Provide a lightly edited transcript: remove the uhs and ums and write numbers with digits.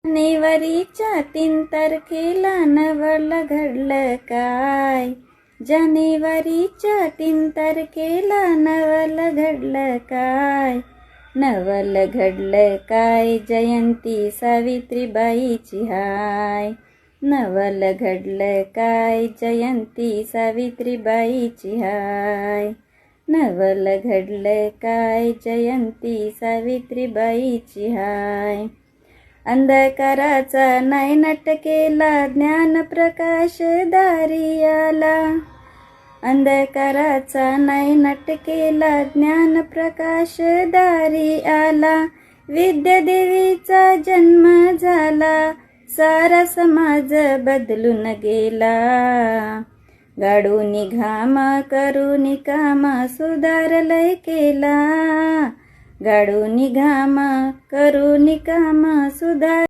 जानेवारीच्या 3 तारखेला नवल घडलं काय? जानेवारीच्या 3 तारखेला नवल घडलं काय? नवल घडलं काय? जयंती सावित्रीबाईची हाय. नवल घडलं काय? जयंती सावित्रीबाईची हाय. नवल घडलं काय? जयंती सावित्रीबाईची हाय. अंधकाराचा नायनाट केला ज्ञानप्रकाश दारी आला. अंधकाराचा नायनाट केला ज्ञानप्रकाश दारी आला. विद्यादेवीचा जन्म झाला, सारा समाज बदलून गेला. गाडूनी घाम करूनी काम सुधार लय केला. गाडूनी घाम करूनी काम सुधार